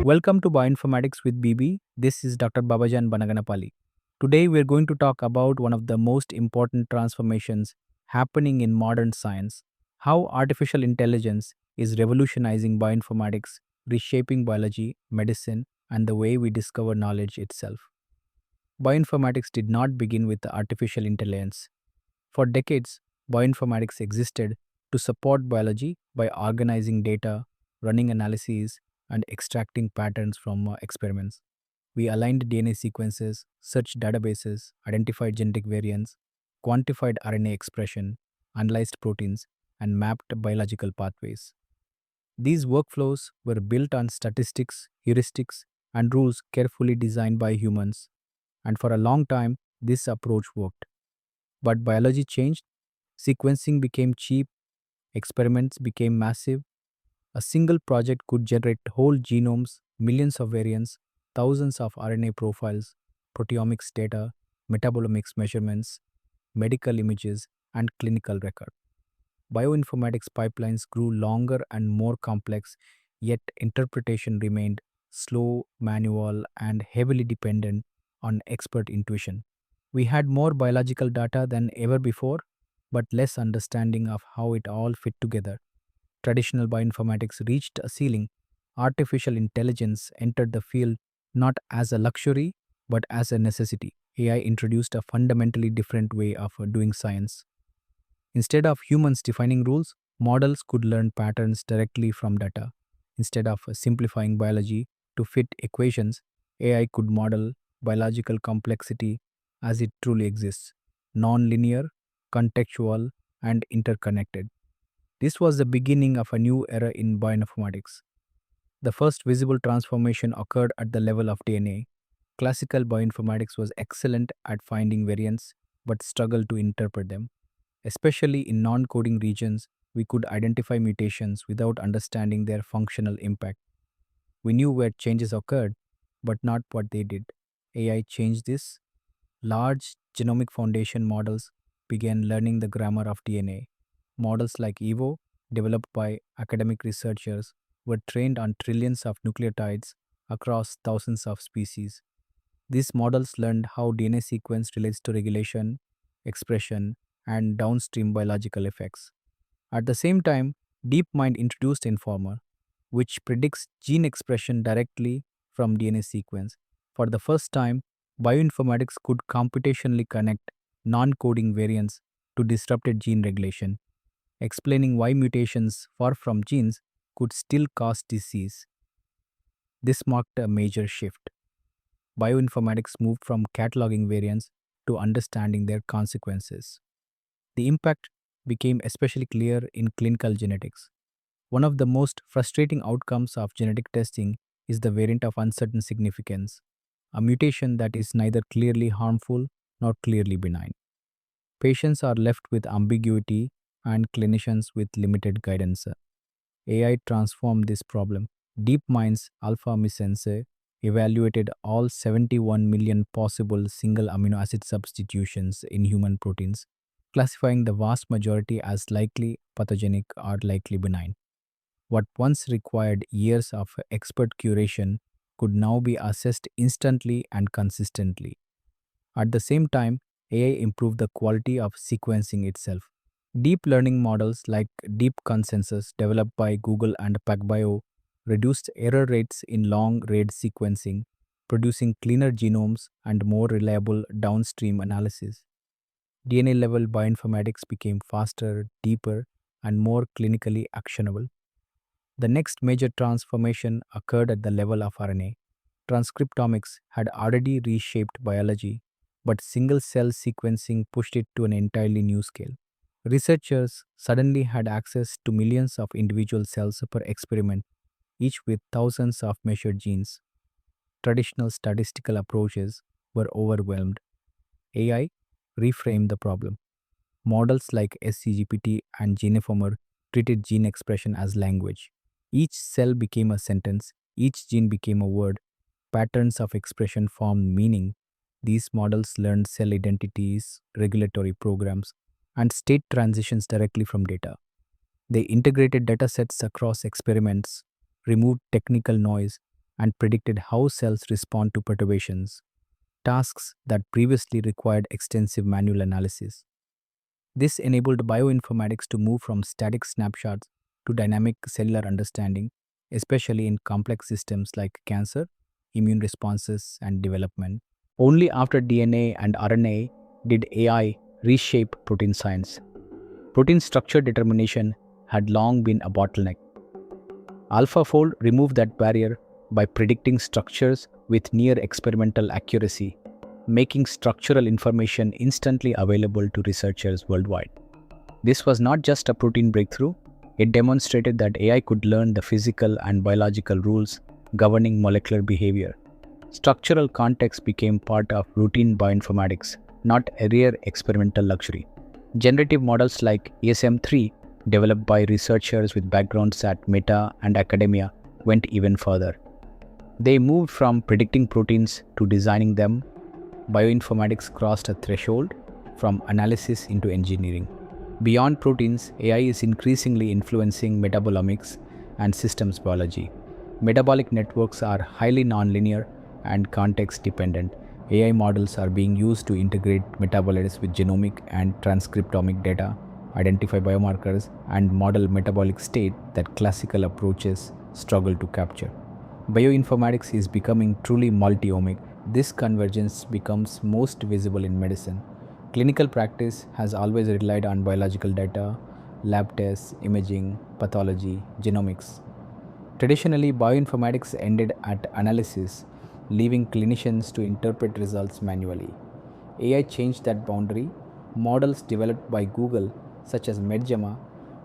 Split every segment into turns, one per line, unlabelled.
Welcome to Bioinformatics with BB. This is Dr. Babajan Banaganapalli. Today we are going to talk about one of the most important transformations happening in modern science, how artificial intelligence is revolutionizing bioinformatics, reshaping biology, medicine, and the way we discover knowledge itself. Bioinformatics did not begin with artificial intelligence. For decades, bioinformatics existed to support biology by organizing data, running analyses, and extracting patterns from experiments. We aligned DNA sequences, searched databases, identified genetic variants, quantified RNA expression, analyzed proteins, and mapped biological pathways. These workflows were built on statistics, heuristics, and rules carefully designed by humans, and for a long time, this approach worked. But biology changed, sequencing became cheap, experiments became massive. A single project could generate whole genomes, millions of variants, thousands of RNA profiles, proteomics data, metabolomics measurements, medical images, and clinical record. Bioinformatics pipelines grew longer and more complex, yet interpretation remained slow, manual, and heavily dependent on expert intuition. We had more biological data than ever before, but less understanding of how it all fit together. Traditional bioinformatics reached a ceiling. Artificial intelligence entered the field not as a luxury, but as a necessity. AI introduced a fundamentally different way of doing science. Instead of humans defining rules, models could learn patterns directly from data. Instead of simplifying biology to fit equations, AI could model biological complexity as it truly exists, non-linear, contextual, and interconnected. This was the beginning of a new era in bioinformatics. The first visible transformation occurred at the level of DNA. Classical bioinformatics was excellent at finding variants but struggled to interpret them. Especially in non coding regions, we could identify mutations without understanding their functional impact. We knew where changes occurred, but not what they did. AI changed this. Large genomic foundation models began learning the grammar of DNA. Models like EVO, developed by academic researchers, were trained on trillions of nucleotides across thousands of species. These models learned how DNA sequence relates to regulation, expression, and downstream biological effects. At the same time, DeepMind introduced Informer, which predicts gene expression directly from DNA sequence. For the first time, bioinformatics could computationally connect non coding variants to disrupted gene regulation, explaining why mutations far from genes could still cause disease. This marked a major shift. Bioinformatics moved from cataloging variants to understanding their consequences. The impact became especially clear in clinical genetics. One of the most frustrating outcomes of genetic testing is the variant of uncertain significance, a mutation that is neither clearly harmful nor clearly benign. Patients are left with ambiguity and clinicians with limited guidance. AI transformed this problem. DeepMind's AlphaMi sensor evaluated all 71 million possible single amino acid substitutions in human proteins, classifying the vast majority as likely pathogenic or likely benign. What once required years of expert curation could now be assessed instantly and consistently. At the same time, AI improved the quality of sequencing itself. Deep learning models like Deep Consensus, developed by Google and PacBio, reduced error rates in long read sequencing, producing cleaner genomes and more reliable downstream analysis. DNA level bioinformatics became faster, deeper, and more clinically actionable. The next major transformation occurred at the level of RNA. Transcriptomics had already reshaped biology, but single cell sequencing pushed it to an entirely new scale. Researchers suddenly had access to millions of individual cells per experiment, each with thousands of measured genes. Traditional statistical approaches were overwhelmed. AI reframed the problem. Models like SCGPT and Geneiformer treated gene expression as language. Each cell became a sentence, each gene became a word, patterns of expression formed meaning. These models learned cell identities, regulatory programs, and state transitions directly from data. They integrated datasets across experiments, removed technical noise, and predicted how cells respond to perturbations, tasks that previously required extensive manual analysis. This enabled bioinformatics to move from static snapshots to dynamic cellular understanding, especially in complex systems like cancer, immune responses, and development. Only after DNA and RNA did AI reshape protein science. Protein structure determination had long been a bottleneck. AlphaFold removed that barrier by predicting structures with near experimental accuracy, making structural information instantly available to researchers worldwide. This was not just a protein breakthrough, it demonstrated that AI could learn the physical and biological rules governing molecular behavior. Structural context became part of routine bioinformatics, not a rare experimental luxury. Generative models like ESM3, developed by researchers with backgrounds at Meta and academia, went even further. They moved from predicting proteins to designing them. Bioinformatics crossed a threshold from analysis into engineering. Beyond proteins, AI is increasingly influencing metabolomics and systems biology. Metabolic networks are highly nonlinear and context dependent. AI models are being used to integrate metabolites with genomic and transcriptomic data, identify biomarkers, and model metabolic state that classical approaches struggle to capture. Bioinformatics is becoming truly multi-omic. This convergence becomes most visible in medicine. Clinical practice has always relied on biological data, lab tests, imaging, pathology, genomics. Traditionally, bioinformatics ended at analysis, leaving clinicians to interpret results manually. AI changed that boundary. Models developed by Google, such as MedGemma,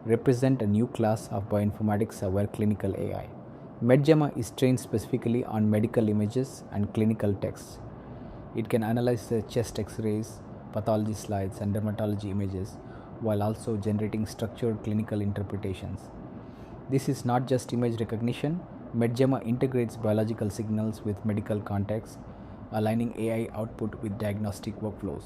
represent a new class of bioinformatics aware clinical AI. MedGemma is trained specifically on medical images and clinical texts. It can analyze the chest x rays, pathology slides, and dermatology images while also generating structured clinical interpretations. This is not just image recognition. MedGemma integrates biological signals with medical context, aligning AI output with diagnostic workflows.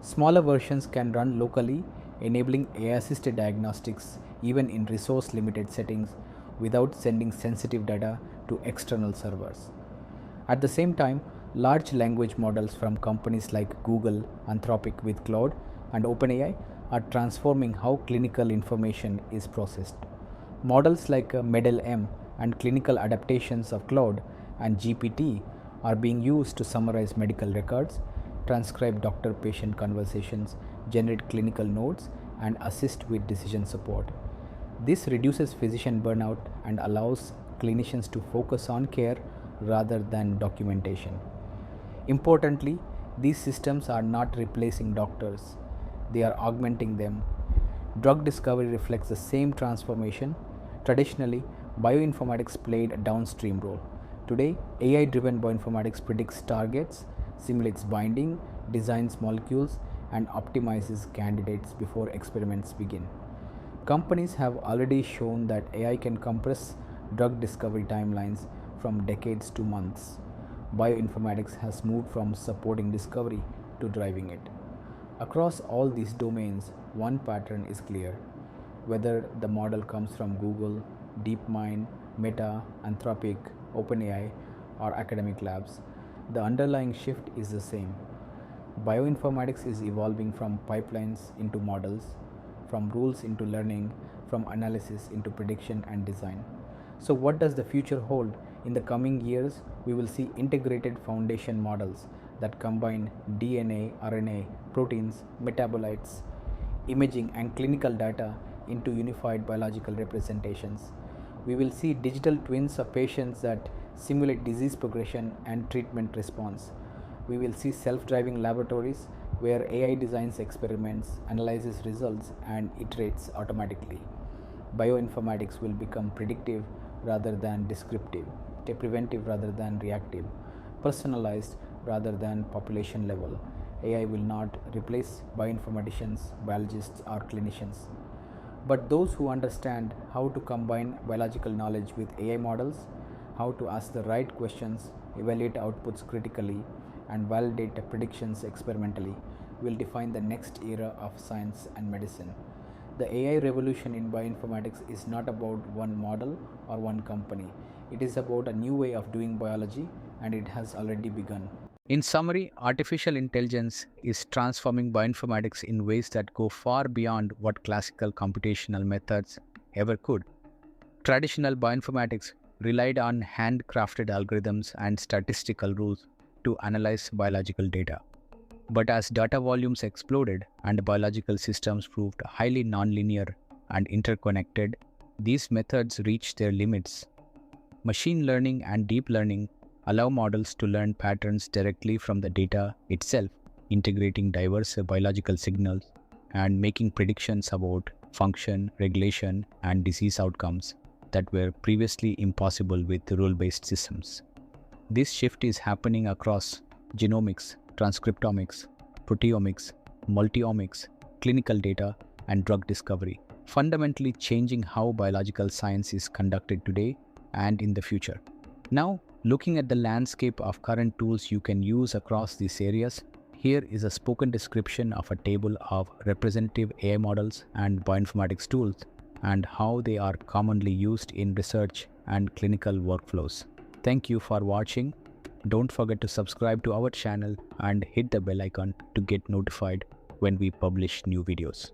Smaller versions can run locally, enabling AI assisted diagnostics even in resource limited settings without sending sensitive data to external servers. At the same time, large language models from companies like Google, Anthropic with Cloud, and OpenAI are transforming how clinical information is processed. Models like MedLM and clinical adaptations of Cloud and GPT are being used to summarize medical records, transcribe doctor patient conversations, generate clinical notes, and assist with decision support. This reduces physician burnout and allows clinicians to focus on care rather than documentation. Importantly, these systems are not replacing doctors, they are augmenting them. Drug discovery reflects the same transformation. Traditionally, bioinformatics played a downstream role. Today, AI driven bioinformatics predicts targets, simulates binding, designs molecules, and optimizes candidates before experiments begin. Companies have already shown that AI can compress drug discovery timelines from decades to months. Bioinformatics has moved from supporting discovery to driving it. Across all these domains, one pattern is clear. Whether the model comes from Google, DeepMind, Meta, Anthropic, OpenAI, or academic labs, the underlying shift is the same. Bioinformatics is evolving from pipelines into models, from rules into learning, from analysis into prediction and design. So, what does the future hold? In the coming years, we will see integrated foundation models that combine DNA, RNA, proteins, metabolites, imaging, and clinical data into unified biological representations. We will see digital twins of patients that simulate disease progression and treatment response. We will see self driving laboratories where AI designs experiments, analyzes results, and iterates automatically. Bioinformatics will become predictive rather than descriptive, preventive rather than reactive, personalized rather than population level. AI will not replace bioinformaticians, biologists, or clinicians, but those who understand how to combine biological knowledge with AI models, how to ask the right questions, evaluate outputs critically, and validate predictions experimentally will define the next era of science and medicine. The AI revolution in bioinformatics is not about one model or one company. It is about a new way of doing biology, and it has already begun. In summary, artificial intelligence is transforming bioinformatics in ways that go far beyond what classical computational methods ever could. Traditional bioinformatics relied on handcrafted algorithms and statistical rules to analyze biological data. But as data volumes exploded and biological systems proved highly nonlinear and interconnected, these methods reached their limits. Machine learning and deep learning allow models to learn patterns directly from the data itself, integrating diverse biological signals and making predictions about function, regulation, and disease outcomes that were previously impossible with rule-based systems. This shift is happening across genomics, transcriptomics, proteomics, multiomics, clinical data, and drug discovery, fundamentally changing how biological science is conducted today and in the future. Now, looking at the landscape of current tools you can use across these areas, here is a spoken description of a table of representative AI models and bioinformatics tools and how they are commonly used in research and clinical workflows. Thank you for watching. Don't forget to subscribe to our channel and hit the bell icon to get notified when we publish new videos.